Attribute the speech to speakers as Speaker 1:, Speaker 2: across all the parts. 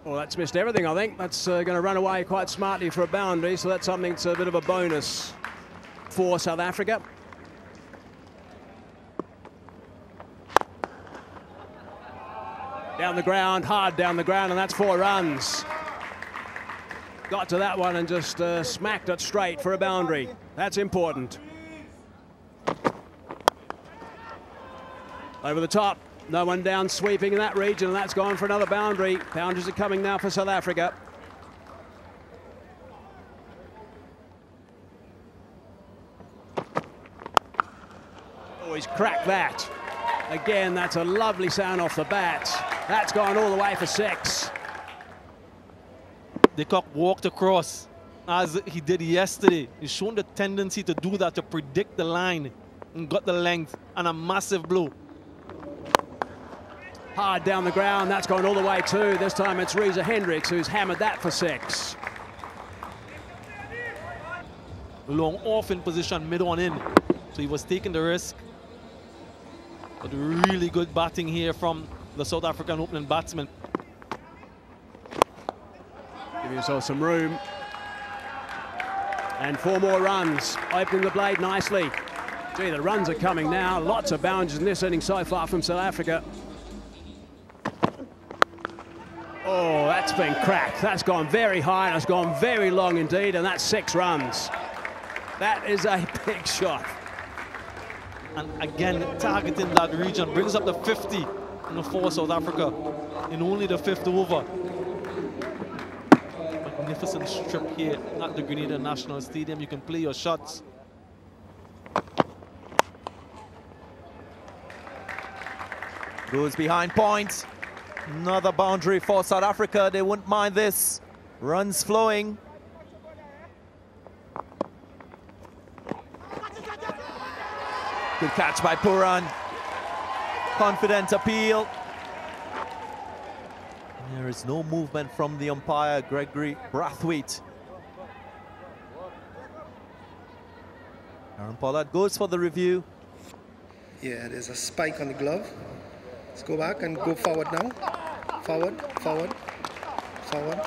Speaker 1: Well, that's missed everything, I think. That's going to run away quite smartly for a boundary, so that's something that's a bit of a bonus for South Africa. Down the ground, hard down the ground, and that's 4 runs. Got to that one and just smacked it straight for a boundary. That's important. Over the top. No one down sweeping in that region, and that's gone for another boundary. Boundaries are coming now for South Africa. Oh, he's cracked that. Again, that's a lovely sound off the bat. That's gone all the way for 6.
Speaker 2: De Kock walked across as he did yesterday. He's shown the tendency to do that, to predict the line, and got the length and a massive blow.
Speaker 1: Hard down the ground, that's gone all the way too. This time it's Reza Hendricks who's hammered that for 6.
Speaker 2: Long off in position, mid on in. So he was taking the risk. But really good batting here from the South African opening batsman.
Speaker 1: Give yourself some room. And 4 more runs, opening the blade nicely. Gee, the runs are coming now. Lots of boundaries in this inning so far from South Africa. Oh, that's been cracked. That's gone very high and it's gone very long indeed, and that's 6 runs. That is a big shot.
Speaker 2: And again, targeting that region, brings up the 50 for South Africa in only the 5th over. Magnificent strip here at the Grenada National Stadium. You can play your shots.
Speaker 3: Goes behind point. Another boundary for South Africa. They wouldn't mind this. Runs flowing. Good catch by Puran. Confident appeal. There is no movement from the umpire, Gregory Brathwaite. Aaron Pollard goes for the review.
Speaker 4: Yeah, there's a spike on the glove. Let's go back and go forward now. Forward, forward, forward.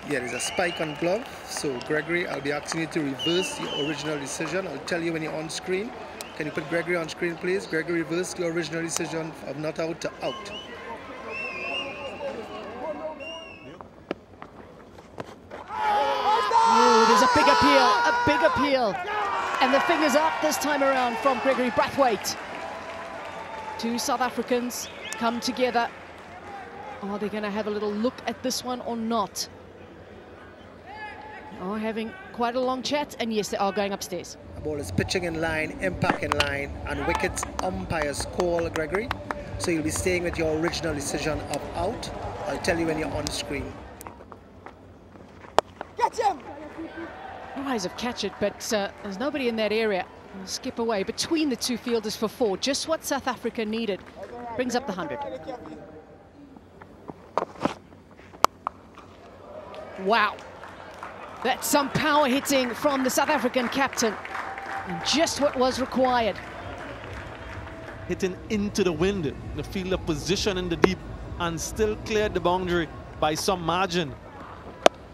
Speaker 4: Yeah, there's a spike on glove. So, Gregory, I'll be asking you to reverse your original decision. I'll tell you when you're on screen. Can you put Gregory on screen, please? Gregory, reverse your original decision of not out to out.
Speaker 5: Ooh, there's a big appeal. And the fingers up this time around from Gregory Brathwaite. 2 South Africans come together. Are they going to have a little look at this one or not? They are having quite a long chat, and yes, they are going upstairs.
Speaker 4: The ball is pitching in line, impact in line, and wickets umpires call, Gregory. So you'll be staying with your original decision of out. I'll tell you when you're on screen.
Speaker 5: Catch him! Eyes have catch it, but there's nobody in that area. We'll skip away between the 2 fielders for 4. Just what South Africa needed. Brings up the 100. Wow. That's some power hitting from the South African captain. And just what was required.
Speaker 2: Hitting into the wind, the fielder position in the deep, and still cleared the boundary by some margin.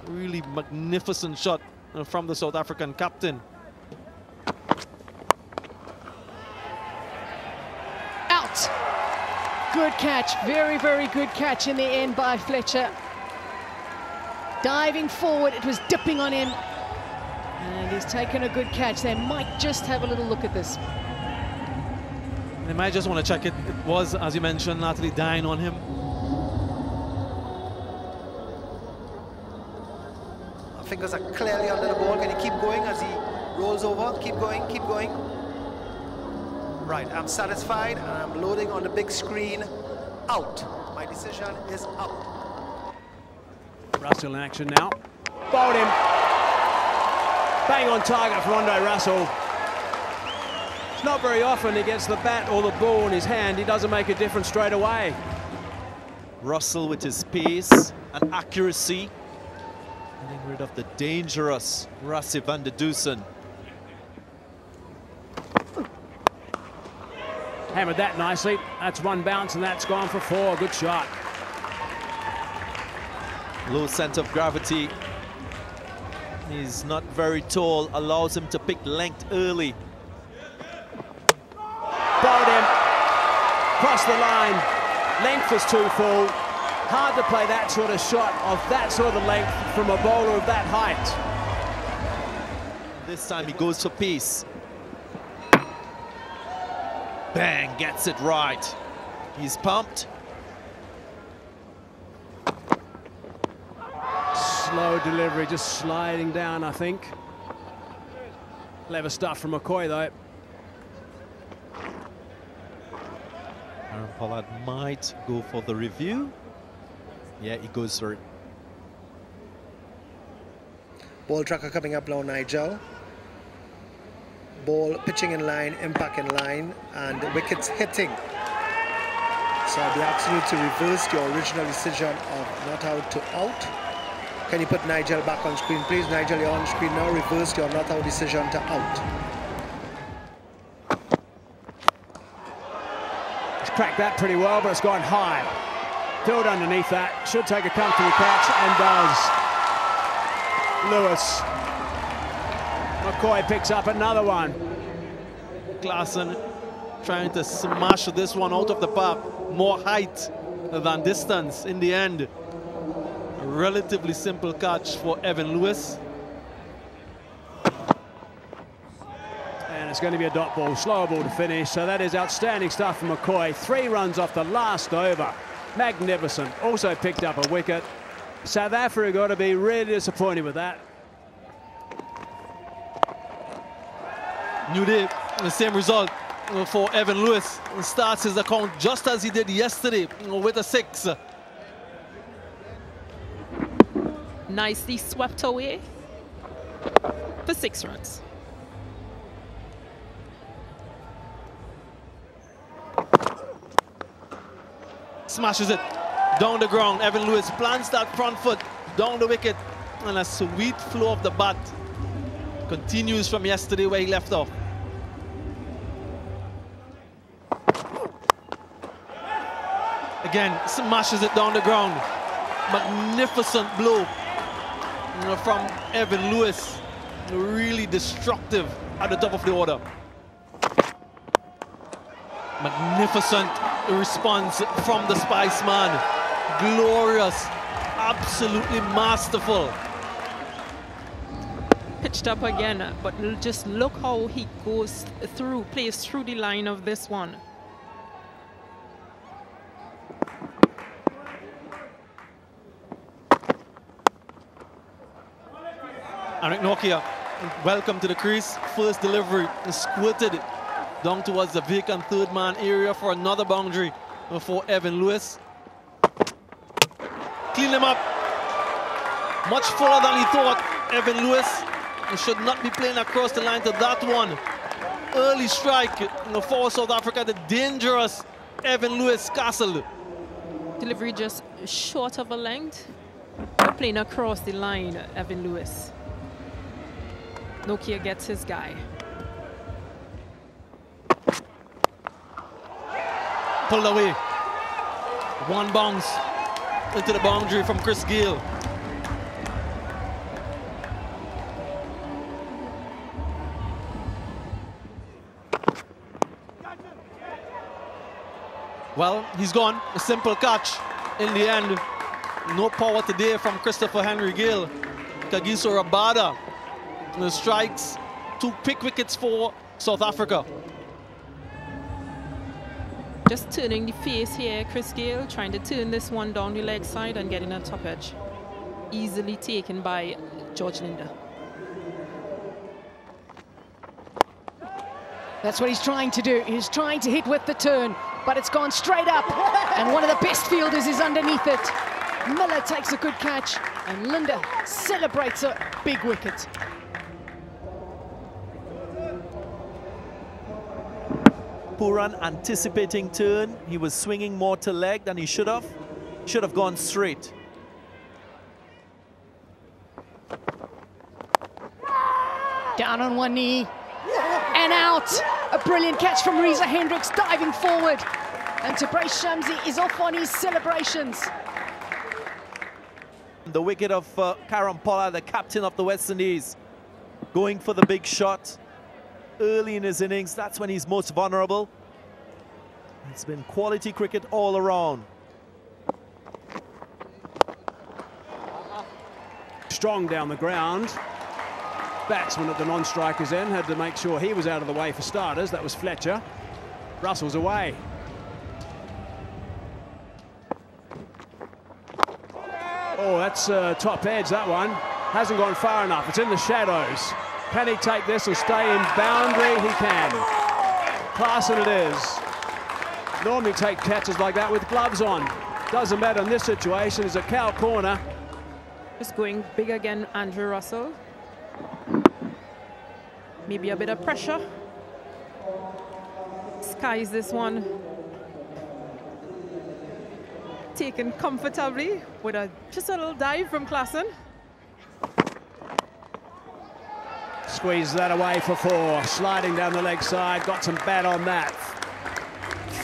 Speaker 2: Really magnificent shot from the South African captain.
Speaker 5: Out. Good catch. Very, very good catch in the end by Fletcher. Diving forward, it was dipping on him. And he's taken a good catch. They might just have a little look at this.
Speaker 2: They might just want to check it. It was, as you mentioned, Natalie, dying on him.
Speaker 4: Fingers are clearly under the ball. Can you keep going as he rolls over? Keep going, keep going. Right, I'm satisfied and I'm loading on the big screen. Out. My decision is out.
Speaker 1: Russell in action now. Bowled him. Bang on target for Andre Russell. It's not very often he gets the bat or the ball in his hand. He doesn't make a difference straight away.
Speaker 3: Russell with his pace and accuracy. Getting rid of the dangerous Rassie van der Dusen.
Speaker 1: Hammered that nicely. That's 1 bounce and that's gone for 4. Good shot.
Speaker 3: Low center of gravity. He's not very tall, allows him to pick length early.
Speaker 1: Bowled him. Crossed the line. Length was too full. Hard to play that sort of shot of that sort of length from a bowler of that height.
Speaker 3: This time he goes for pace. Bang, gets it right. He's pumped.
Speaker 1: Slow delivery, just sliding down, I think. Clever stuff from McCoy, though.
Speaker 3: Aaron Pollard might go for the review. Yeah, he goes for it.
Speaker 4: Ball tracker coming up now, Nigel. Ball pitching in line, impact in line, and the wickets hitting. So I'll be asking you to reverse your original decision of not out to out. Can you put Nigel back on screen, please? Nigel, you're on screen now. Reverse your not out decision to out.
Speaker 1: He's cracked that pretty well, but it's gone high. Filled underneath that. Should take a comfortable catch, and does. Lewis. McCoy picks up another one.
Speaker 2: Klassen trying to smash this one out of the park. More height than distance in the end. A relatively simple catch for Evan Lewis.
Speaker 1: And it's going to be a dot ball, slower ball to finish. So that is outstanding stuff from McCoy. 3 runs off the last over. Magnificent. Also picked up a wicket. South Africa got to be really disappointed with that.
Speaker 2: New day, the same result for Evan Lewis. Starts his account just as he did yesterday with a 6.
Speaker 6: Nicely swept away for 6 runs.
Speaker 2: Smashes it down the ground. Evan Lewis plants that front foot down the wicket, and a sweet flow of the bat continues from yesterday where he left off. Again, smashes it down the ground. Magnificent blow from Evan Lewis. Really destructive at the top of the order. Magnificent response from the Spice Man. Glorious, absolutely masterful.
Speaker 6: Pitched up again, but just look how he goes through, plays through the line of this one.
Speaker 2: Anik Nokia, welcome to the crease. First delivery, squirted down towards the vacant third man area for another boundary for Evan Lewis. Clean him up. Much fuller than he thought, Evan Lewis. He should not be playing across the line to that one. Early strike for South Africa, the dangerous Evan Lewis Castle.
Speaker 6: Delivery just short of a length. Playing across the line, Evan Lewis. Nokia gets his guy.
Speaker 2: Pulled away. One bounce into the boundary from Chris Gayle. Well, he's gone. A simple catch in the end. No power today from Christopher Henry Gayle. Kagiso Rabada strikes 2 quick wickets for South Africa.
Speaker 6: Just turning the face here, Chris Gayle trying to turn this one down the leg side and getting a top edge. Easily taken by George Linder.
Speaker 5: That's what he's trying to do. He's trying to hit with the turn, but it's gone straight up. And one of the best fielders is underneath it. Miller takes a good catch, and Linder celebrates a big wicket.
Speaker 3: Pooran anticipating turn. He was swinging more to leg than he should have. Should have gone straight.
Speaker 5: Down on one knee and out. A brilliant catch from Reza Hendricks diving forward. And Tabraiz Shamsi is off on his celebrations.
Speaker 3: The wicket of Karen Pollard, the captain of the West Indies, going for the big shot early in his innings. That's when he's most vulnerable. It's been quality cricket all around.
Speaker 1: Strong down the ground. Batsman at the non-striker's end had to make sure he was out of the way for starters. That was Fletcher. Russell's away. Oh, that's top edge, that one. Hasn't gone far enough. It's in the shadows. Can he take this and stay in boundary? He can. Class it is. Normally take catches like that with gloves on. Doesn't matter in this situation. It's a cow corner.
Speaker 6: Just going big again, Andrew Russell. Maybe a bit of pressure. Skies this one. Taken comfortably with just a little dive from Klassen.
Speaker 1: Squeeze that away for 4. Sliding down the leg side. Got some bat on that.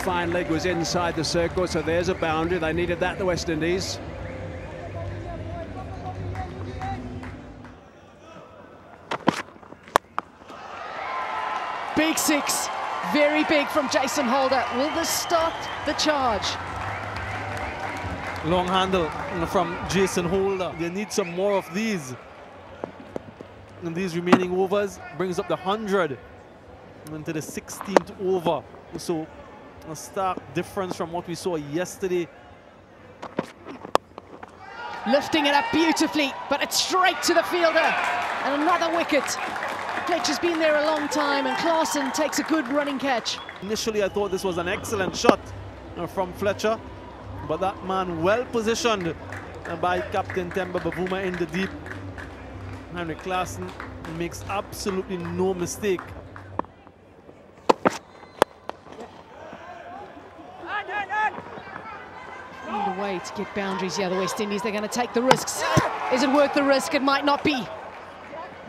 Speaker 1: Fine leg was inside the circle, so there's a boundary. They needed that, the West Indies.
Speaker 5: Big 6, very big from Jason Holder. Will this start the charge?
Speaker 2: Long handle from Jason Holder. They need some more of these. And these remaining overs brings up the 100 into the 16th over. So a stark difference from what we saw yesterday.
Speaker 5: Lifting it up beautifully, but it's straight to the fielder. And another wicket. Fletcher's been there a long time, and Klassen takes a good running catch.
Speaker 2: Initially, I thought this was an excellent shot from Fletcher, but that man well positioned by Captain Temba Bavuma in the deep. Henrik Klassen makes absolutely no mistake.
Speaker 5: Need a way to get boundaries here, the West Indies. They're going to take the risks. Is it worth the risk? It might not be.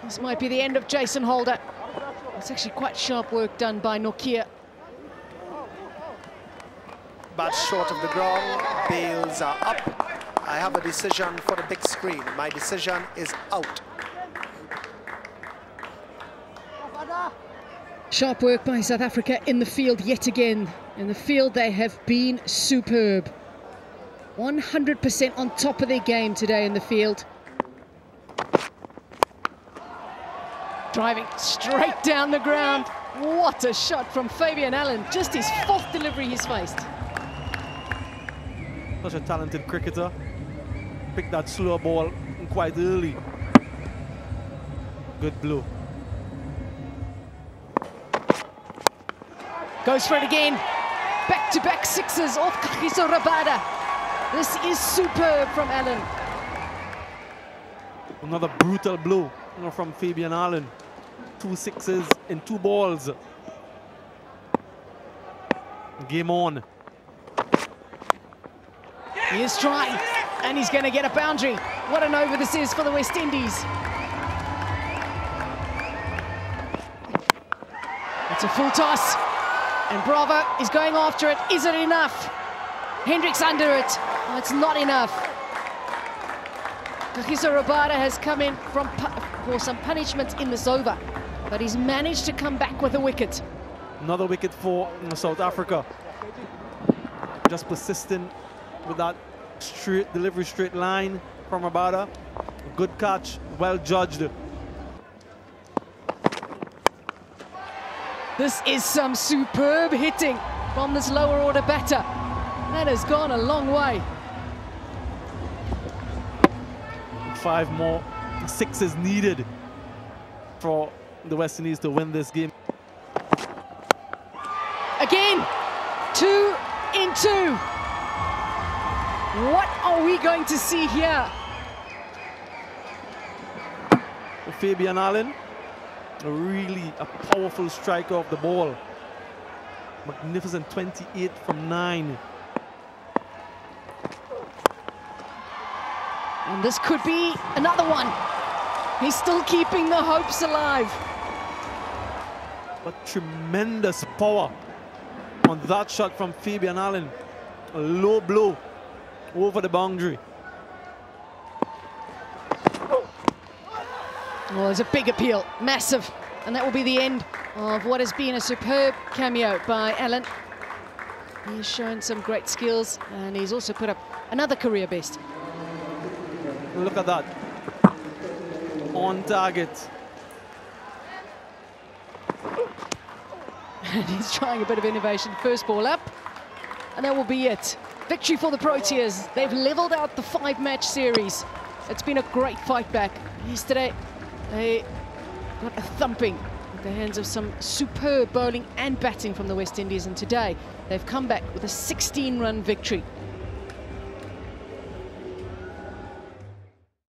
Speaker 5: This might be the end of Jason Holder. It's actually quite sharp work done by Nokia.
Speaker 4: Bat short of the ground, bails are up. I have a decision for the big screen. My decision is out.
Speaker 5: Sharp work by South Africa in the field yet again. In the field they have been superb. 100% on top of their game today in the field. Driving straight down the ground. What a shot from Fabian Allen. Just his 4th delivery he's faced.
Speaker 2: Such a talented cricketer. Picked that slow ball quite early. Good blow.
Speaker 5: Goes for it again. Back-to-back 6s off Kagiso Rabada. This is superb from Allen.
Speaker 2: Another brutal blow from Fabian Allen. 2 6s in 2 balls. Game on.
Speaker 5: He is trying, and he's going to get a boundary. What an over this is for the West Indies. It's a full toss, and Bravo is going after it. Is it enough? Hendricks under it. Oh, it's not enough. Kagiso Rabada has come in for some punishment in this over, but he's managed to come back with a wicket.
Speaker 2: Another wicket for South Africa. Just persistent with that straight delivery, straight line from Rabada. Good catch, well judged.
Speaker 5: This is some superb hitting from this lower order batter. That has gone a long way.
Speaker 2: 5 more 6s needed for the West Indies to win this game.
Speaker 5: Again, 2 in 2. What are we going to see here?
Speaker 2: Fabian Allen, really a powerful striker of the ball. Magnificent 28 from 9.
Speaker 5: And this could be another one. He's still keeping the hopes alive.
Speaker 2: But tremendous power on that shot from Fabian Allen. A low blow over the boundary.
Speaker 5: Well, there's a big appeal, massive. And that will be the end of what has been a superb cameo by Allen. He's shown some great skills, and he's also put up another career best.
Speaker 2: Look at that. On target.
Speaker 5: And he's trying a bit of innovation. First ball up, and that will be it. Victory for the Proteas. They've leveled out the 5-match series. It's been a great fight back. Yesterday, they got a thumping at the hands of some superb bowling and batting from the West Indies, and today they've come back with a 16-run victory.